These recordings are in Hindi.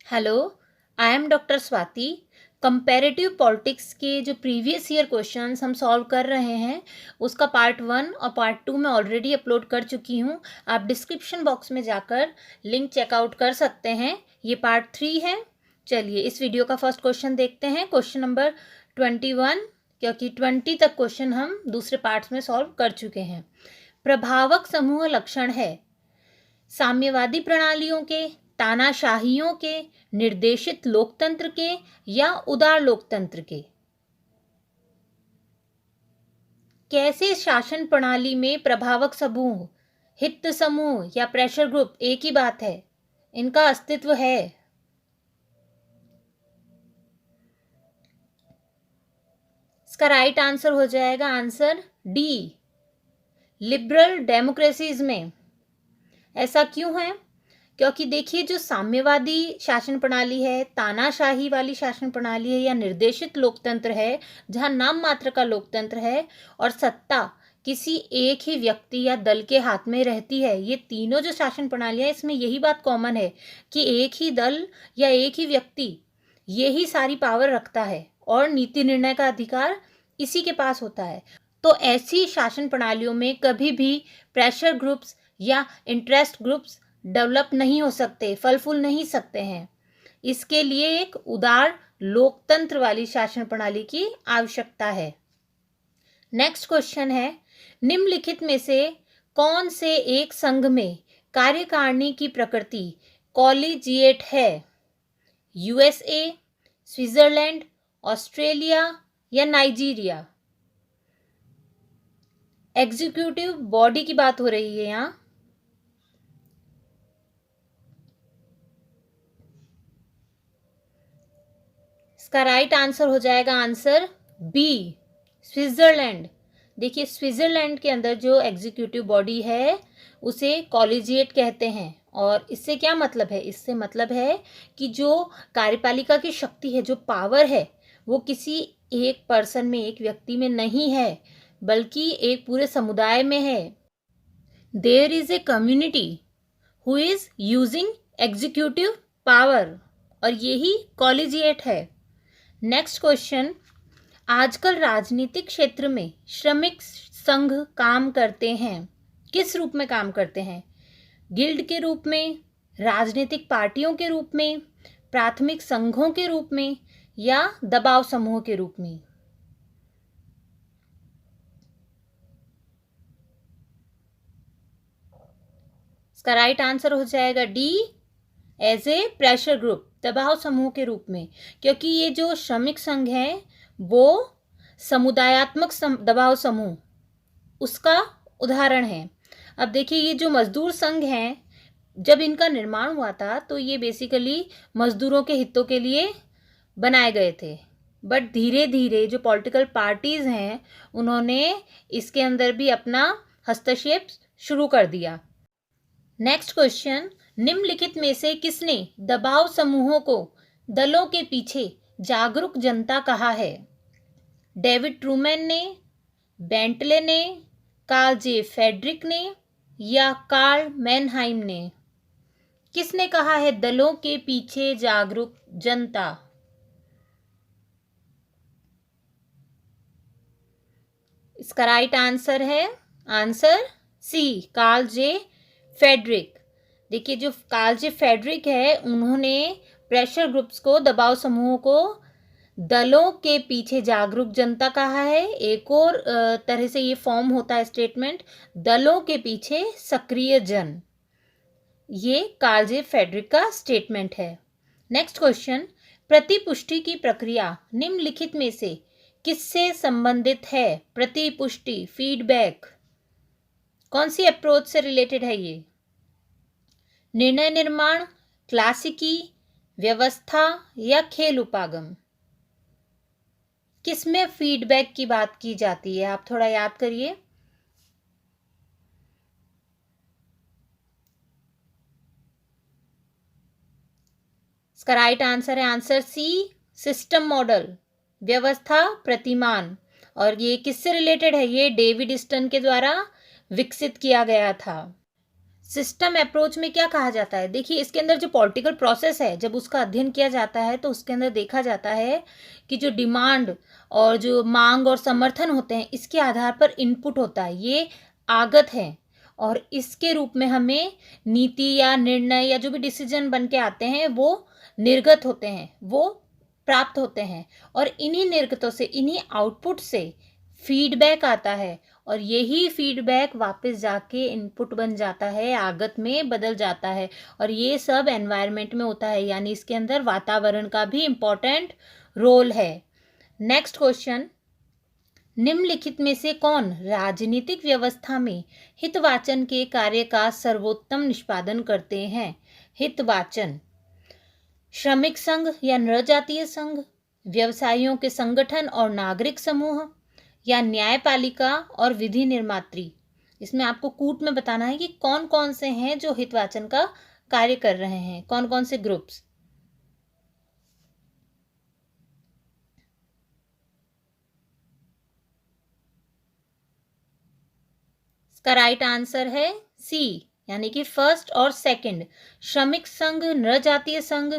Hello, I am doctor Swati. Comparative politics के जो प्रीवियस ईयर क्वेश्चंस हम सॉल्व कर रहे हैं उसका पार्ट 1 और पार्ट 2 मैं ऑलरेडी अपलोड कर चुकी हूँ। आप डिस्क्रिप्शन बॉक्स में जाकर लिंक चेकआउट कर सकते हैं। ये पार्ट 3 है। चलिए इस वीडियो का फर्स्ट क्वेश्चन देखते हैं, क्वेश्चन नंबर 21, क्योंकि 20 तक क्वेश्चन हम दूसरे पार्ट्स में सॉल्व कर चुके हैं। प्रभावक समूह लक्षण है साम्यवादी प्रणालियों के, तानाशाहियों के, निर्देशित लोकतंत्र के या उदार लोकतंत्र के। कैसे शासन प्रणाली में प्रभावक समूह, हित समूह या प्रेशर ग्रुप एक ही बात है, इनका अस्तित्व है? इसका राइट आंसर हो जाएगा आंसर डी, लिबरल डेमोक्रेसीज में। ऐसा क्यों है? क्योंकि देखिए, जो साम्यवादी शासन प्रणाली है, तानाशाही वाली शासन प्रणाली है या निर्देशित लोकतंत्र है, जहां नाम मात्र का लोकतंत्र है और सत्ता किसी एक ही व्यक्ति या दल के हाथ में रहती है, ये तीनों जो शासन प्रणालियां हैं इसमें यही बात कॉमन है कि एक ही दल या एक ही व्यक्ति यही सारी पावर रखता है और नीति निर्णय का अधिकार इसी के पास होता है। तो ऐसी शासन प्रणालियों में कभी भी प्रेशर ग्रुप्स या इंटरेस्ट ग्रुप्स डेवलप नहीं हो सकते, फल फूल नहीं सकते हैं। इसके लिए एक उदार लोकतंत्र वाली शासन प्रणाली की आवश्यकता है। नेक्स्ट क्वेश्चन है, निम्नलिखित में से कौन से एक संघ में कार्यकारिणी की प्रकृति कॉलेजिएट है? यूएसए, स्विट्जरलैंड, ऑस्ट्रेलिया या नाइजीरिया? एग्जीक्यूटिव बॉडी की बात हो रही है यहाँ। इसका राइट आंसर हो जाएगा आंसर बी, स्विट्जरलैंड। देखिए, स्विट्जरलैंड के अंदर जो एग्जीक्यूटिव बॉडी है उसे कॉलेजिएट कहते हैं। और इससे क्या मतलब है? इससे मतलब है कि जो कार्यपालिका की शक्ति है, जो पावर है, वो किसी एक पर्सन में, एक व्यक्ति में नहीं है, बल्कि एक पूरे समुदाय में है। There is a community who is using executive power, और यही कॉलेजिएट है। नेक्स्ट क्वेश्चन, आजकल राजनीतिक क्षेत्र में श्रमिक संघ काम करते हैं, किस रूप में काम करते हैं? गिल्ड के रूप में, राजनीतिक पार्टियों के रूप में, प्राथमिक संघों के रूप में या दबाव समूह के रूप में? इसका राइट आंसर हो जाएगा D, as a pressure group, दबाव समूह के रूप में। क्योंकि ये जो श्रमिक संघ है वो समुदायात्मक दबाव समूह उसका उदाहरण है। अब देखिए, ये जो मजदूर संघ हैं, जब इनका निर्माण हुआ था तो ये बेसिकली मजदूरों के हितों के लिए बनाए गए थे। बट धीरे धीरे जो पॉलिटिकल पार्टीज हैं उन्होंने इसके अंदर भी अपना हस्तक्षेप शुरू कर दिया। नेक्स्ट क्वेश्चन, निम्नलिखित में से किसने दबाव समूहों को दलों के पीछे जागरूक जनता कहा है? डेविड ट्रूमैन ने, बेंटले ने, कार्ल जे फेड्रिक ने या कार्ल मैनहाइम ने? किसने कहा है दलों के पीछे जागरूक जनता? इसका राइट आंसर है आंसर सी, कार्ल जे फेड्रिक। देखिए, जो कार्ल जे फेड्रिक है उन्होंने प्रेशर ग्रुप्स को, दबाव समूहों को दलों के पीछे जागरूक जनता कहा है। एक और तरह से ये फॉर्म होता है स्टेटमेंट, दलों के पीछे सक्रिय जन। ये कार्ल जे फेड्रिक का स्टेटमेंट है। नेक्स्ट क्वेश्चन, प्रतिपुष्टि की प्रक्रिया निम्नलिखित में से किससे संबंधित है? प्रतिपुष्टि, फीडबैक, कौन सी अप्रोच से रिलेटेड है ये? निर्णय निर्माण, क्लासिकी, व्यवस्था या खेल उपागम? किसमें फीडबैक की बात की जाती है? आप थोड़ा याद करिए। इसका राइट आंसर है आंसर सी, सिस्टम मॉडल, व्यवस्था प्रतिमान। और ये किससे रिलेटेड है? ये डेविड स्टन के द्वारा विकसित किया गया था। सिस्टम अप्रोच में क्या कहा जाता है? देखिए इसके अंदर जो पॉलिटिकल प्रोसेस है जब उसका अध्ययन किया जाता है तो उसके अंदर देखा जाता है कि जो डिमांड और जो मांग और समर्थन होते हैं इसके आधार पर इनपुट होता है, ये आगत है और इसके रूप में हमें नीति या निर्णय या जो भी डिसीजन बन के आते हैं वो निर्गत होते हैं, वो प्राप्त होते हैं और इन्हीं निर्गतों से, इन्हीं आउटपुट से फीडबैक आता है और यही फीडबैक वापस जाके इनपुट बन जाता है, आगत में बदल जाता है और ये सब एनवायरनमेंट में होता है, यानी इसके अंदर वातावरण का भी इम्पोर्टेंट रोल है। नेक्स्ट क्वेश्चन, निम्नलिखित में से कौन राजनीतिक व्यवस्था में हितवाचन के कार्य का सर्वोत्तम निष्पादन करते हैं? हितवाचन, श्रमिक संघ या नृजातीय संघ, व्यवसायियों के संगठन और नागरिक समूह, या न्यायपालिका और विधि निर्मात्री। इसमें आपको कूट में बताना है कि कौन कौन से हैं जो हितवाचन का कार्य कर रहे हैं, कौन कौन से ग्रुप्स। इसका राइट आंसर है सी, यानी कि फर्स्ट और सेकंड, श्रमिक संघ, नृजातीय संघ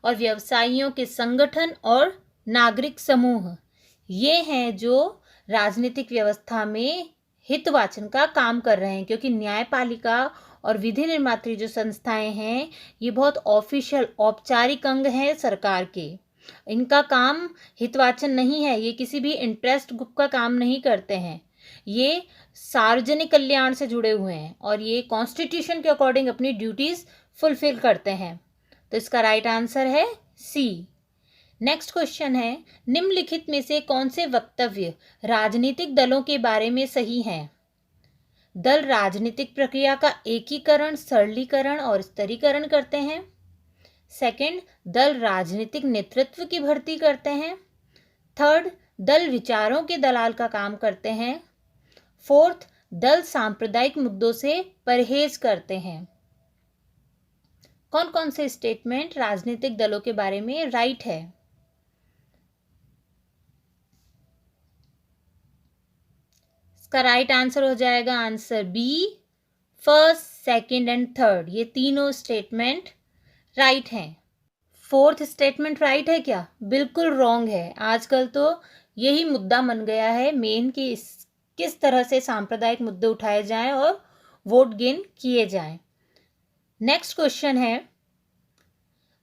और व्यवसायियों के संगठन और नागरिक समूह, ये हैं जो राजनीतिक व्यवस्था में हितवाचन का काम कर रहे हैं। क्योंकि न्यायपालिका और विधि निर्मात्री जो संस्थाएं हैं ये बहुत ऑफिशियल, औपचारिक अंग हैं सरकार के, इनका काम हितवाचन नहीं है, ये किसी भी इंटरेस्ट ग्रुप का काम नहीं करते हैं, ये सार्वजनिक कल्याण से जुड़े हुए हैं और ये कॉन्स्टिट्यूशन के अकॉर्डिंग अपनी ड्यूटीज फुलफिल करते हैं। तो इसका राइट आंसर है सी। नेक्स्ट क्वेश्चन है, निम्नलिखित में से कौन से वक्तव्य राजनीतिक दलों के बारे में सही हैं? दल राजनीतिक प्रक्रिया का एकीकरण, सरलीकरण और स्तरीकरण करते हैं। सेकंड, दल राजनीतिक नेतृत्व की भर्ती करते हैं। थर्ड, दल विचारों के दलाल का काम करते हैं। फोर्थ, दल सांप्रदायिक मुद्दों से परहेज करते हैं। कौन कौन से स्टेटमेंट राजनीतिक दलों के बारे में राइट है? इसका राइट आंसर हो जाएगा answer B, first, second and third, ये तीनों स्टेटमेंट राइट हैं। फोर्थ स्टेटमेंट राइट है क्या? बिल्कुल रॉन्ग है। आजकल तो यही मुद्दा बन गया है मेन कि किस तरह से सांप्रदायिक मुद्दे उठाए जाएं और वोट गेन किए जाएं। नेक्स्ट क्वेश्चन है,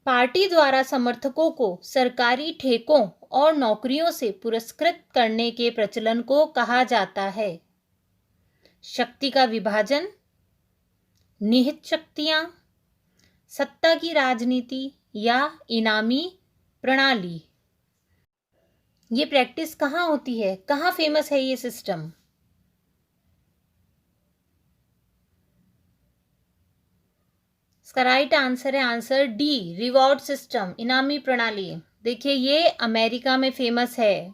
पार्टी द्वारा समर्थकों को सरकारी ठेकों और नौकरियों से पुरस्कृत करने के प्रचलन को कहा जाता है? शक्ति का विभाजन, निहित शक्तियां, सत्ता की राजनीति या इनामी प्रणाली। ये प्रैक्टिस कहाँ होती है, कहाँ फेमस है ये सिस्टम? इसका राइट आंसर है आंसर डी, रिवॉर्ड सिस्टम, इनामी प्रणाली। देखिए ये अमेरिका में फेमस है।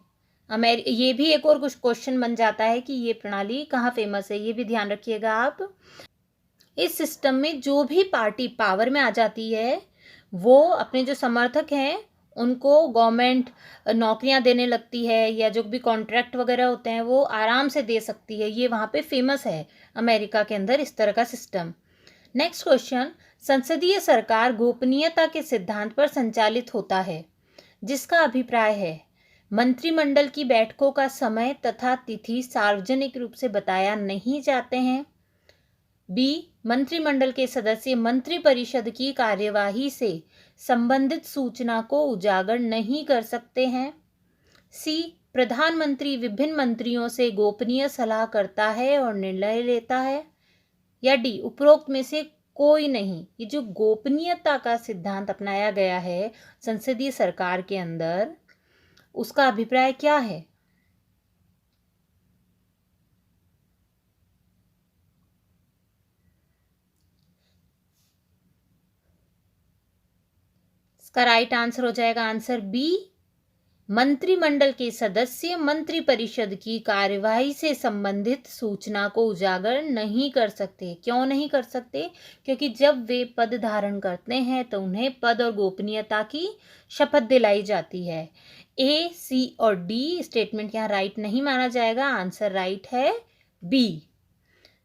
ये भी एक और कुछ क्वेश्चन बन जाता है कि ये प्रणाली कहाँ फेमस है, ये भी ध्यान रखिएगा आप। इस सिस्टम में जो भी पार्टी पावर में आ जाती है वो अपने जो समर्थक हैं उनको गवर्नमेंट नौकरियां देने लगती है या जो भी कॉन्ट्रैक्ट वगैरह होते हैं वो आराम से दे सकती है। ये वहाँ पे फेमस है अमेरिका के अंदर इस तरह का सिस्टम। नेक्स्ट क्वेश्चन, संसदीय सरकार गोपनीयता के सिद्धांत पर संचालित होता है, जिसका अभिप्राय है मंत्रिमंडल की बैठकों का समय तथा तिथि सार्वजनिक रूप से बताया नहीं जाते हैं। बी, मंत्रिमंडल के सदस्य मंत्रिपरिषद की कार्यवाही से संबंधित सूचना को उजागर नहीं कर सकते हैं। सी, प्रधानमंत्री विभिन्न मंत्रियों से गोपनीय सलाह करता है और निर्णय लेता है। या डी, उपरोक्त में से कोई नहीं। ये जो गोपनीयता का सिद्धांत अपनाया गया है संसदीय सरकार के अंदर, उसका अभिप्राय क्या है? इसका राइट आंसर हो जाएगा आंसर बी, मंत्रिमंडल के सदस्य मंत्रिपरिषद की कार्यवाही से संबंधित सूचना को उजागर नहीं कर सकते। क्यों नहीं कर सकते? क्योंकि जब वे पद धारण करते हैं तो उन्हें पद और गोपनीयता की शपथ दिलाई जाती है। ए, सी और डी स्टेटमेंट यहाँ राइट नहीं माना जाएगा, आंसर राइट है बी।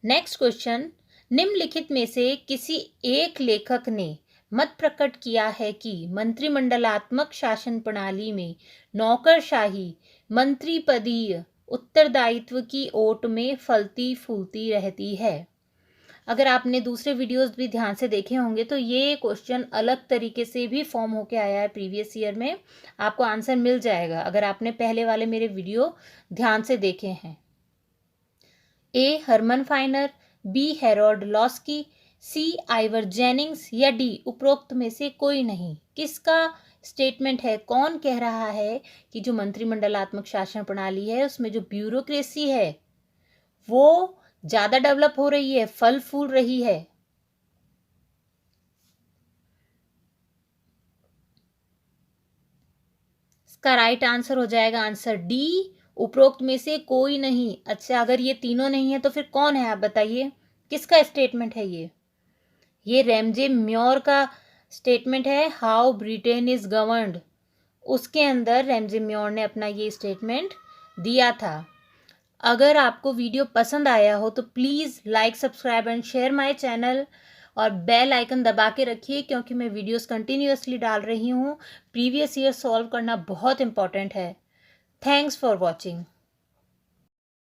नेक्स्ट क्वेश्चन, निम्नलिखित में से किसी एक लेखक ने मत प्रकट किया है कि मंत्रिमंडलात्मक शासन प्रणाली में नौकरशाही मंत्रिपदीय उत्तरदायित्व की ओट में फलती फूलती रहती है। अगर आपने दूसरे वीडियोस भी ध्यान से देखे होंगे तो ये क्वेश्चन अलग तरीके से भी फॉर्म होके आया है प्रीवियस ईयर में, आपको आंसर मिल जाएगा अगर आपने पहले वाले मेरे वीडियो ध्यान से देखे हैं। A Herman Finer, B Harold Laski, C Ivor Jennings या डी उपरोक्त में से कोई नहीं। किसका स्टेटमेंट है, कौन कह रहा है कि जो मंत्रिमंडलात्मक शासन प्रणाली है उसमें जो ब्यूरोक्रेसी है वो ज्यादा डेवलप हो रही है, फल फूल रही है? इसका राइट आंसर हो जाएगा आंसर डी, उपरोक्त में से कोई नहीं। अच्छा, अगर ये तीनों नहीं है तो फिर कौन है, आप बताइए किसका स्टेटमेंट है ये रैमजे म्योर का स्टेटमेंट है, हाउ ब्रिटेन इज गवर्नड। उसके अंदर रैमजे म्योर ने अपना ये स्टेटमेंट दिया था। अगर आपको वीडियो पसंद आया हो तो please like, subscribe and share my channel और बेल आइकन दबा के रखिए, क्योंकि मैं वीडियोस कंटिन्यूअसली डाल रही हूँ। प्रीवियस ईयर सॉल्व करना बहुत इंपॉर्टेंट है। Thanks for watching.